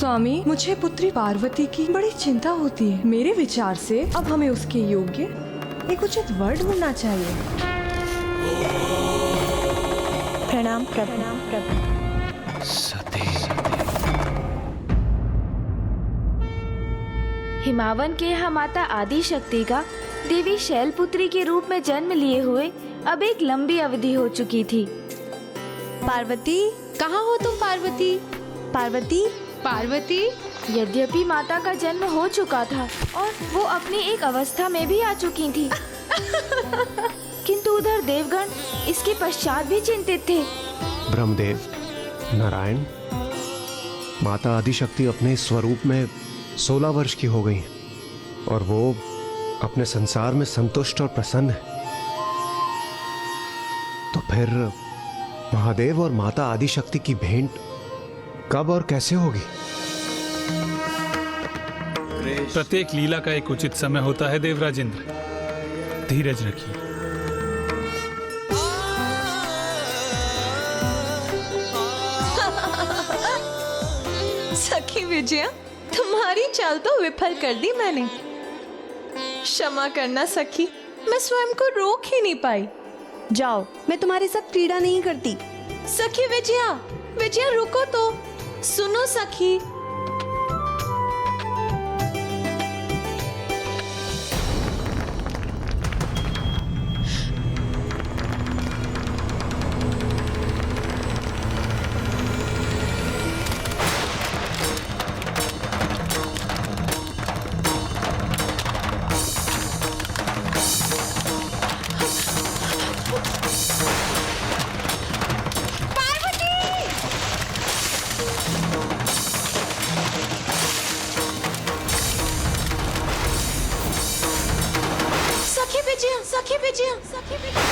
स्वामी, मुझे पुत्री पार्वती की बड़ी चिंता होती है। मेरे विचार से अब हमें उसके योग्य एक उचित वर ढूंढना चाहिए। प्रणाम प्रभु। सती। हिमावन के यहाँ माता आदि शक्ति का देवी शैलपुत्री के रूप में जन्म लिए हुए अब एक लंबी अवधि हो चुकी थी। पार्वती, कहाँ हो तुम? पार्वती, पार्वती, पार्वती। यद्यपि माता का जन्म हो चुका था और वो अपनी एक अवस्था में भी आ चुकी थी, किंतु उधर देवगण इसके पश्चात भी चिंतित थे। ब्रह्मदेव, नारायण, माता आदिशक्ति अपने स्वरूप में 16 वर्ष की हो गई और वो अपने संसार में संतुष्ट और प्रसन्न है। तो फिर महादेव और माता आदिशक्ति की भेंट कब और कैसे होगी? प्रत्येक लीला का एक उचित समय होता है देवराजेंद्र, धीरज रखिए। सखी विजया, तुम्हारी चाल तो विफल कर दी मैंने। क्षमा करना सखी, मैं स्वयं को रोक ही नहीं पाई। जाओ, मैं तुम्हारे साथ क्रीड़ा नहीं करती। सखी विजया, विजया रुको तो, सुनो सखी। सखी विजया, सखी विजया।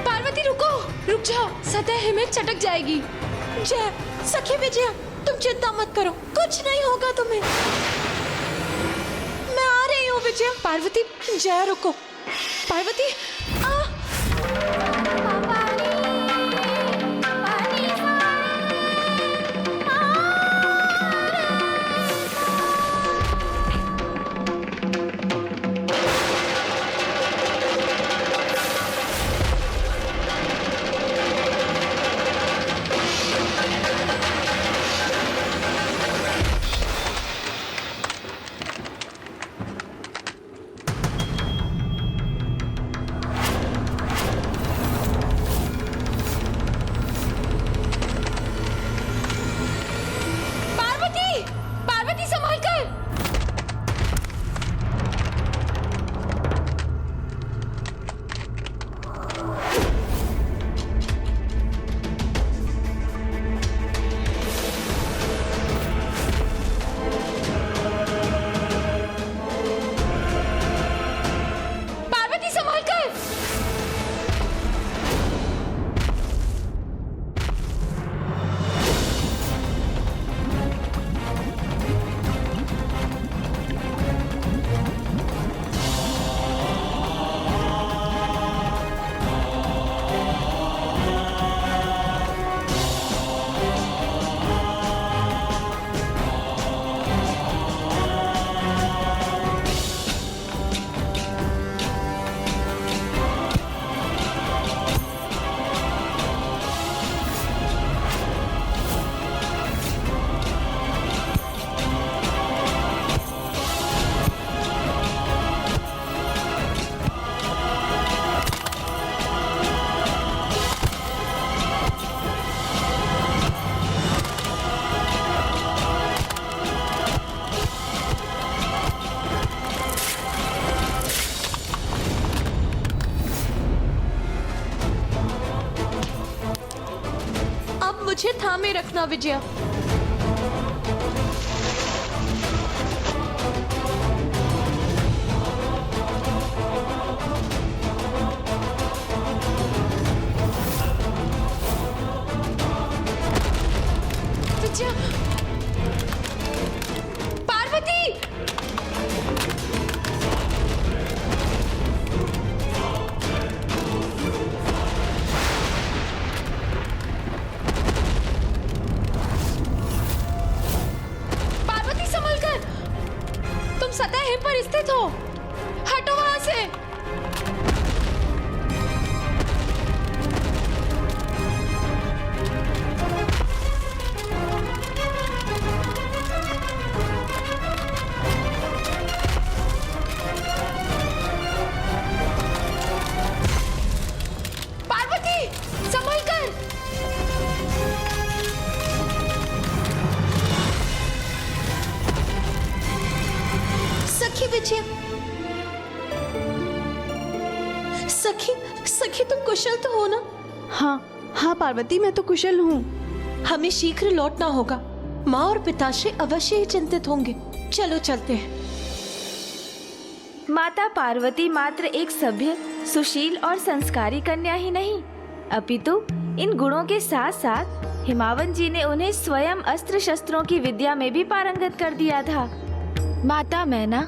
पार्वती रुको, रुक जाओ, सतह हिम्मत चटक जाएगी। जय, सखी विजया, तुम चिंता मत करो, कुछ नहीं होगा तुम्हें। मैं आ रही हूँ विजया। पार्वती, जय रुको। पार्वती, मुझे थामे रखना विजया। तुम सतह पर स्थित हो। हटो वहां से। पार्वती, संभल कर। सखी विजय, सखी सखी तुम कुशल तो हो ना? हाँ पार्वती, मैं तो कुशल हूँ। हमें शीघ्र लौटना होगा। माँ और पिताश्री अवश्य ही चिंतित होंगे। चलो चलते हैं। माता पार्वती मात्र एक सभ्य, सुशील और संस्कारी कन्या ही नहीं, अपितु इन गुणों के साथ साथ हिमावन जी ने उन्हें स्वयं अस्त्र शस्त्रों की विद्या में भी पारंगत कर दिया था। माता मैना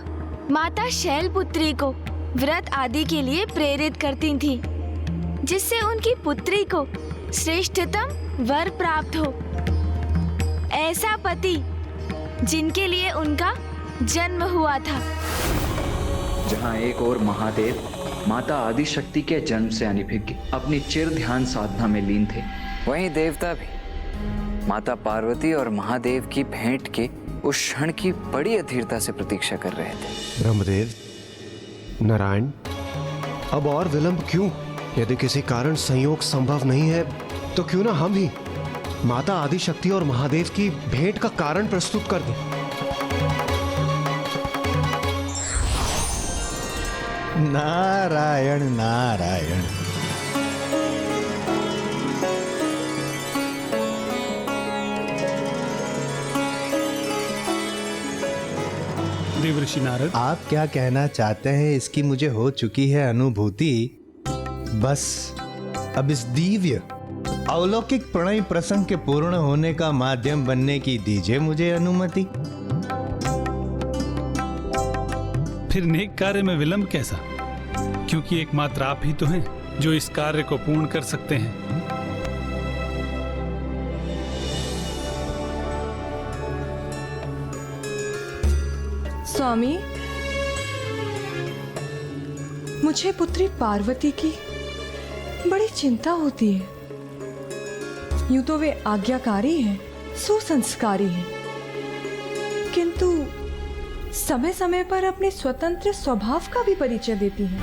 माता शैलपुत्री को व्रत आदि के लिए प्रेरित करती थी, जिससे उनकी पुत्री को श्रेष्ठतम वर प्राप्त हो। ऐसा पति जिनके लिए उनका जन्म हुआ था। जहाँ एक और महादेव माता आदिशक्ति के जन्म से अनभिज्ञ अपनी चिर ध्यान साधना में लीन थे, वहीं देवता भी माता पार्वती और महादेव की भेंट के उस क्षण की बड़ी अधीरता से प्रतीक्षा कर रहे थे। ब्रह्मदेव, नारायण, अब और विलंब क्यों? यदि किसी कारण संयोग संभव नहीं है तो क्यों ना हम ही माता आदिशक्ति और महादेव की भेंट का कारण प्रस्तुत कर दें। नारायण नारायण। देवर्षि नारद, आप क्या कहना चाहते हैं इसकी मुझे हो चुकी है अनुभूति। बस अब इस दिव्य अलौकिक प्रणय प्रसंग के पूर्ण होने का माध्यम बनने की दीजिए मुझे अनुमति। फिर नेक कार्य में विलंब कैसा? क्योंकि एकमात्र आप ही तो हैं जो इस कार्य को पूर्ण कर सकते हैं। स्वामी, मुझे पुत्री पार्वती की बड़ी चिंता होती है। यूं तो वे आज्ञाकारी हैं, सुसंस्कारी हैं, किंतु समय समय पर अपने स्वतंत्र स्वभाव का भी परिचय देती हैं।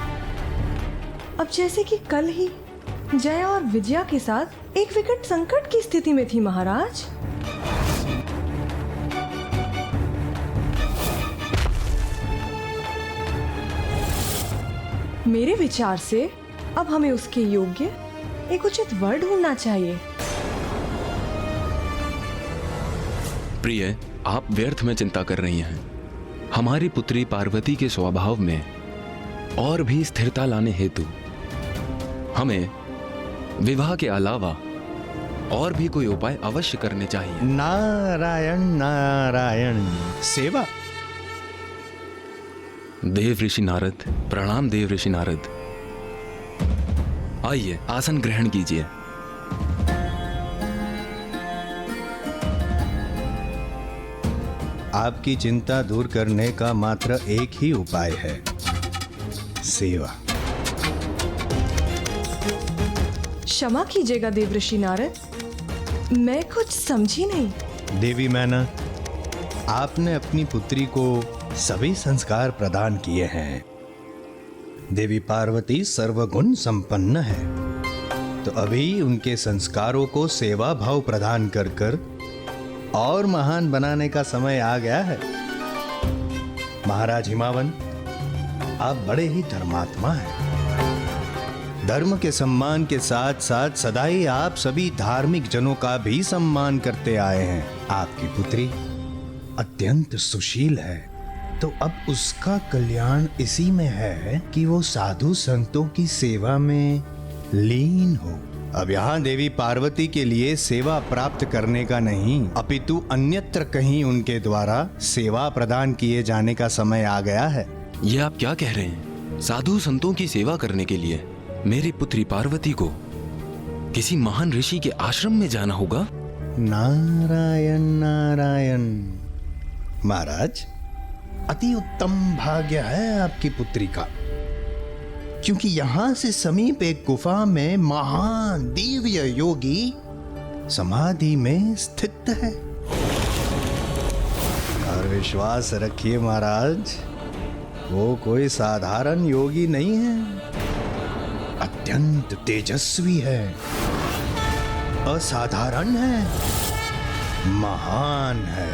अब जैसे कि कल ही जया और विजया के साथ एक विकट संकट की स्थिति में थी महाराज। मेरे विचार से अब हमें उसके योग्य एक उचित वर ढूंढना चाहिए। प्रिय, आप व्यर्थ में चिंता कर रही हैं। हमारी पुत्री पार्वती के स्वभाव में और भी स्थिरता लाने हेतु हमें विवाह के अलावा और भी कोई उपाय अवश्य करने चाहिए। नारायण नारायण। सेवा। देव ऋषि नारद, प्रणाम देव ऋषि नारद। आइए, आसन ग्रहण कीजिए। आपकी चिंता दूर करने का मात्र एक ही उपाय है, सेवा। क्षमा कीजिएगा देवऋषि नारद, मैं कुछ समझी नहीं। देवी मैना, आपने अपनी पुत्री को सभी संस्कार प्रदान किए हैं। देवी पार्वती सर्वगुण संपन्न है, तो अभी उनके संस्कारों को सेवा भाव प्रदान कर कर और महान बनाने का समय आ गया है। महाराज हिमावन, आप बड़े ही धर्मात्मा हैं। धर्म के सम्मान के साथ साथ सदा ही आप सभी धार्मिक जनों का भी सम्मान करते आए हैं। आपकी पुत्री अत्यंत सुशील है, तो अब उसका कल्याण इसी में है कि वो साधु संतों की सेवा में लीन हो। अब यहाँ देवी पार्वती के लिए सेवा प्राप्त करने का नहीं, अपितु अन्यत्र कहीं उनके द्वारा सेवा प्रदान किए जाने का समय आ गया है। ये आप क्या कह रहे हैं? साधु संतों की सेवा करने के लिए मेरी पुत्री पार्वती को किसी महान ऋषि के आश्रम में जाना होगा? नारायण नारायण। महाराज, अति उत्तम भाग्य है आपकी पुत्री का, क्योंकि यहां से समीप एक गुफा में महान दिव्य योगी समाधि में स्थित है। और विश्वास रखिए महाराज, वो कोई साधारण योगी नहीं है, अत्यंत तेजस्वी है, असाधारण है, महान है।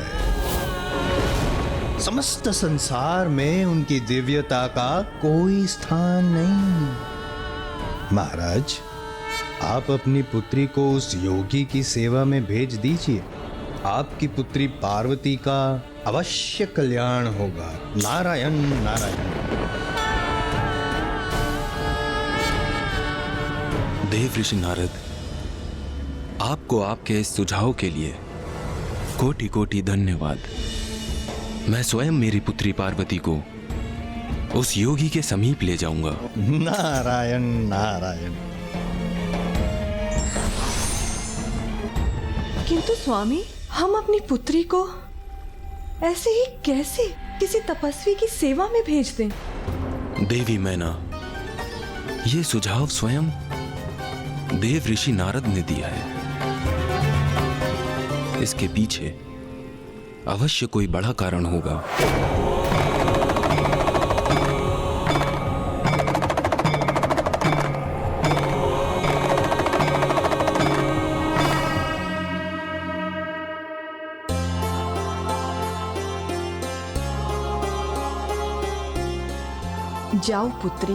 समस्त संसार में उनकी दिव्यता का कोई स्थान नहीं। महाराज, आप अपनी पुत्री को उस योगी की सेवा में भेज दीजिए। आपकी पुत्री पार्वती का अवश्य कल्याण होगा। नारायण नारायण। देव ऋषि नारद, आपको आपके इस सुझाव के लिए कोटि कोटि धन्यवाद। मैं स्वयं मेरी पुत्री पार्वती को उस योगी के समीप ले जाऊंगा। नारायण नारायण। किंतु स्वामी, हम अपनी पुत्री को ऐसे ही कैसे किसी तपस्वी की सेवा में भेज दें? देवी मैना, ये सुझाव स्वयं देव ऋषि नारद ने दिया है। इसके पीछे अवश्य कोई बड़ा कारण होगा। जाओ पुत्री,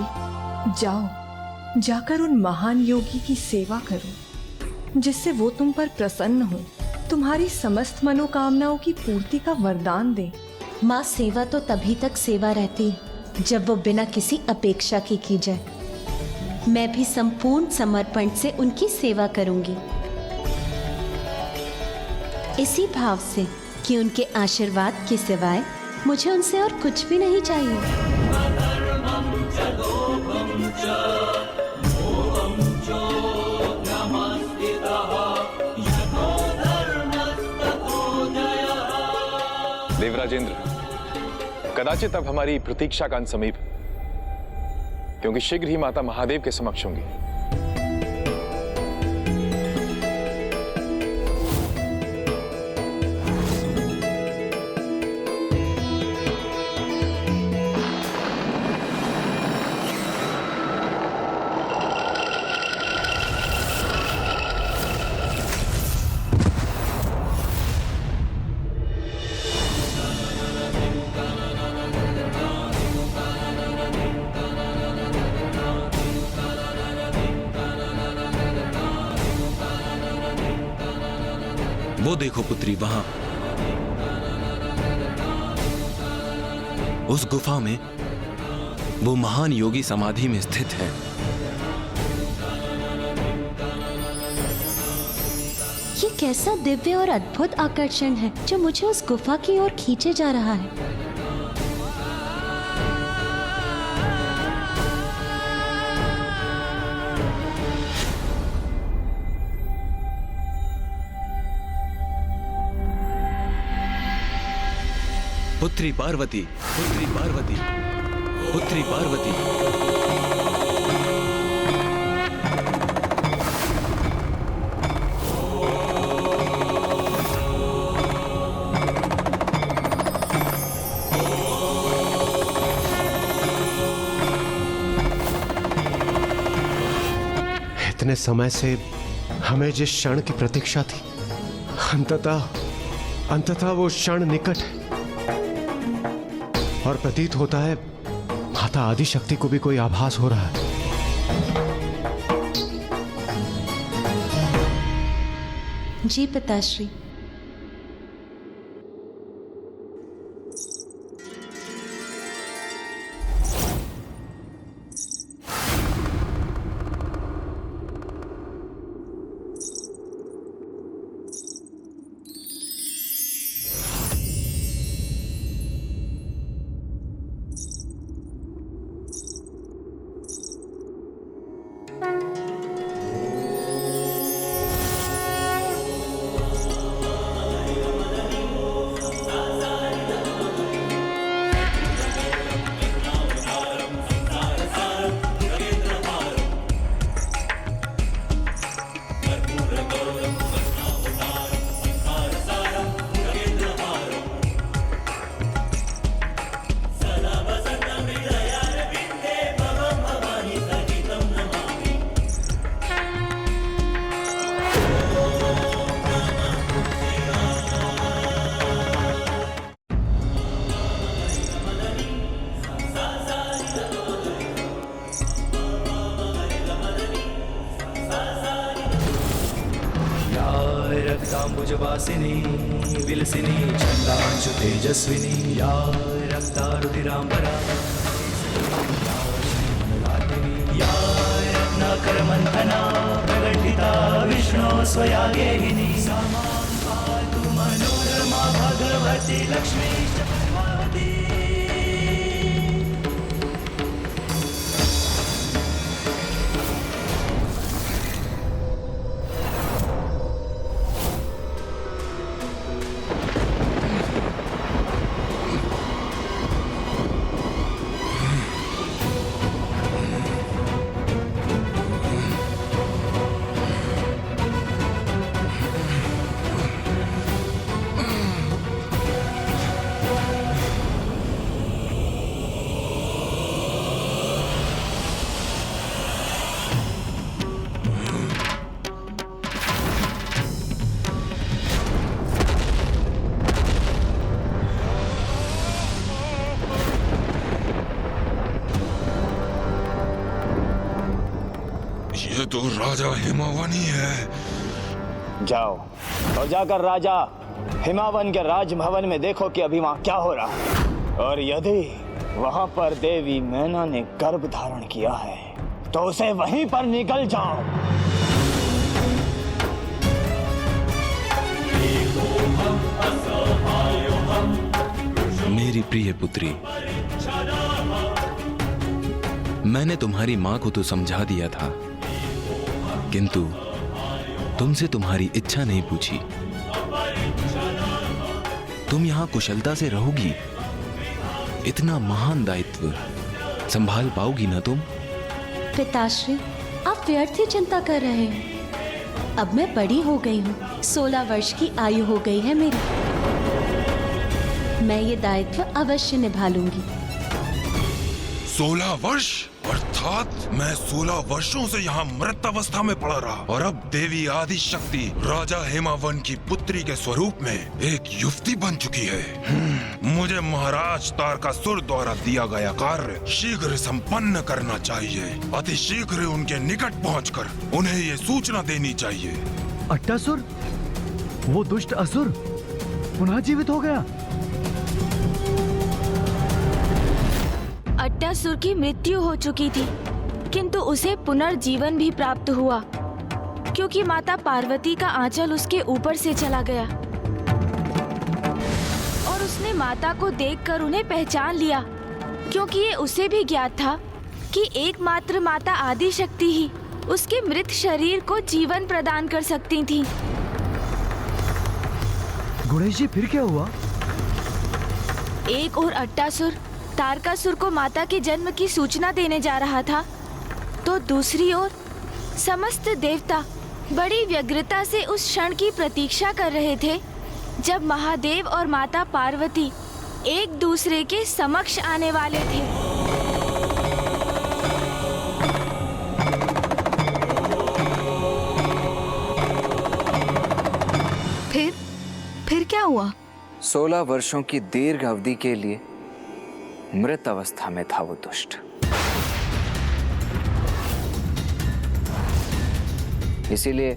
जाओ, जाकर उन महान योगी की सेवा करो, जिससे वो तुम पर प्रसन्न हो, तुम्हारी समस्त मनोकामनाओं की पूर्ति का वरदान दे। माँ, सेवा तो तभी तक सेवा रहती है जब वो बिना किसी अपेक्षा की जाए। मैं भी संपूर्ण समर्पण से उनकी सेवा करूंगी, इसी भाव से कि उनके आशीर्वाद के सिवाय मुझे उनसे और कुछ भी नहीं चाहिए। देवराजेंद्र, कदाचित अब हमारी प्रतीक्षा का अंत समीप, क्योंकि शीघ्र ही माता महादेव के समक्ष होंगी। वो देखो पुत्री, वहां उस गुफा में वो महान योगी समाधि में स्थित है। ये कैसा दिव्य और अद्भुत आकर्षण है जो मुझे उस गुफा की ओर खींचे जा रहा है। पुत्री पार्वती, पुत्री पार्वती, पुत्री पार्वती। इतने समय से हमें जिस क्षण की प्रतीक्षा थी, अंततः वो क्षण निकट है। और प्रतीत होता है माता आदिशक्ति को भी कोई आभास हो रहा है। जी पिताश्री। रक्ताम्बुजवासिनी विलसिनी छन्दांशु तेजस्विनी या रक्तारुधिराम्बरा या रत्नाकरमन्थना प्रकटिता विष्णो स्वया गेहिनी सा मां पातु मनोरमा भगवती लक्ष्मी च पद्मावती। ये तो राजा हिमावन ही है। जाओ और जाकर राजा हिमावन के राजभवन में देखो कि अभी वहां क्या हो रहा है, और यदि वहां पर देवी मैना ने गर्भ धारण किया है तो उसे वहीं पर निकल जाओ। मेरी प्रिय पुत्री, मैंने तुम्हारी मां को तो समझा दिया था, किंतु तुमसे तुम्हारी इच्छा नहीं पूछी। तुम यहां कुशलता से रहोगी? इतना महान दायित्व संभाल पाओगी ना तुम? पिताश्री, आप व्यर्थ ही चिंता कर रहे हैं। अब मैं बड़ी हो गई हूँ, 16 वर्ष की आयु हो गई है मेरी। मैं ये दायित्व अवश्य निभा लूंगी। 16 वर्ष? अर्थात मैं 16 वर्षों से यहाँ मृत अवस्था में पड़ा रहा, और अब देवी आदि शक्ति राजा हेमावन की पुत्री के स्वरूप में एक युवती बन चुकी है। मुझे महाराज तारकासुर द्वारा दिया गया कार्य शीघ्र संपन्न करना चाहिए। अति शीघ्र उनके निकट पहुंचकर उन्हें ये सूचना देनी चाहिए। अट्टासुर, वो दुष्ट असुर पुनः जीवित हो गया। अट्टासुर की मृत्यु हो चुकी थी, किंतु उसे पुनर्जीवन भी प्राप्त हुआ, क्योंकि माता पार्वती का आंचल उसके ऊपर से चला गया और उसने माता को देखकर उन्हें पहचान लिया, क्योंकि ये उसे भी ज्ञात था कि एकमात्र माता आदि शक्ति ही उसके मृत शरीर को जीवन प्रदान कर सकती थी। गुणेश जी, फिर क्या हुआ? एक और अट्टासुर तारकासुर को माता के जन्म की सूचना देने जा रहा था, तो दूसरी ओर समस्त देवता बड़ी व्यग्रता से उस क्षण की प्रतीक्षा कर रहे थे जब महादेव और माता पार्वती एक दूसरे के समक्ष आने वाले थे। फिर क्या हुआ? 16 वर्षों की दीर्घ अवधि के लिए मृत अवस्था में था वो दुष्ट। इसीलिए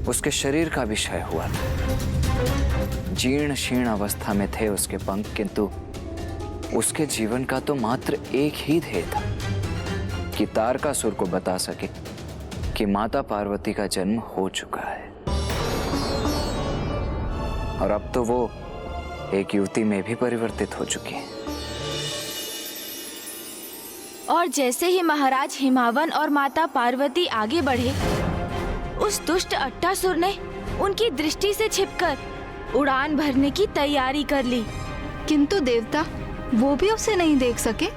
उसके शरीर का भी क्षय हुआ था। जीर्ण शीर्ण अवस्था में थे उसके पंख, किंतु उसके जीवन का तो मात्र एक ही ध्येय था कि तारकासुर को बता सके कि माता पार्वती का जन्म हो चुका है, और अब तो वो एक युवती में भी परिवर्तित हो चुकी है। और जैसे ही महाराज हिमावन और माता पार्वती आगे बढ़े, उस दुष्ट अट्टासुर ने उनकी दृष्टि से छिपकर उड़ान भरने की तैयारी कर ली। किंतु देवता वो भी उसे नहीं देख सके।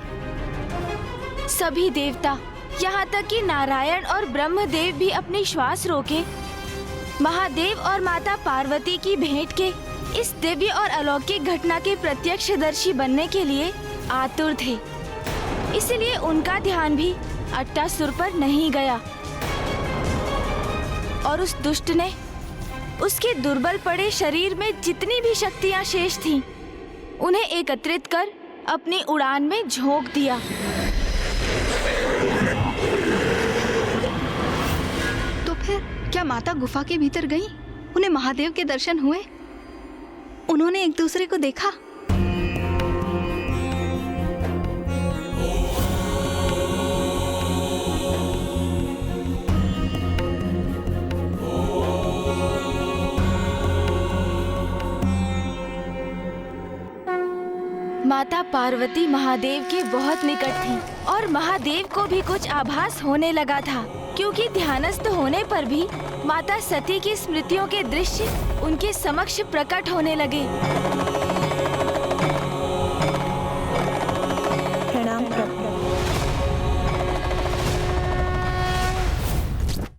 सभी देवता, यहाँ तक कि नारायण और ब्रह्मदेव भी अपनी श्वास रोके महादेव और माता पार्वती की भेंट के इस दिव्य और अलौकिक घटना के प्रत्यक्षदर्शी बनने के लिए आतुर थे। इसलिए उनका ध्यान भी अट्टासुर पर नहीं गया, और उस दुष्ट ने उसके दुर्बल पड़े शरीर में जितनी भी शक्तियां शेष थीं, उन्हें एकत्रित कर अपनी उड़ान में झोंक दिया। तो फिर क्या माता गुफा के भीतर गई? उन्हें महादेव के दर्शन हुए? उन्होंने एक दूसरे को देखा? माता पार्वती महादेव के बहुत निकट थी और महादेव को भी कुछ आभास होने लगा था, क्योंकि ध्यानस्थ होने पर भी माता सती की स्मृतियों के दृश्य उनके समक्ष प्रकट होने लगे।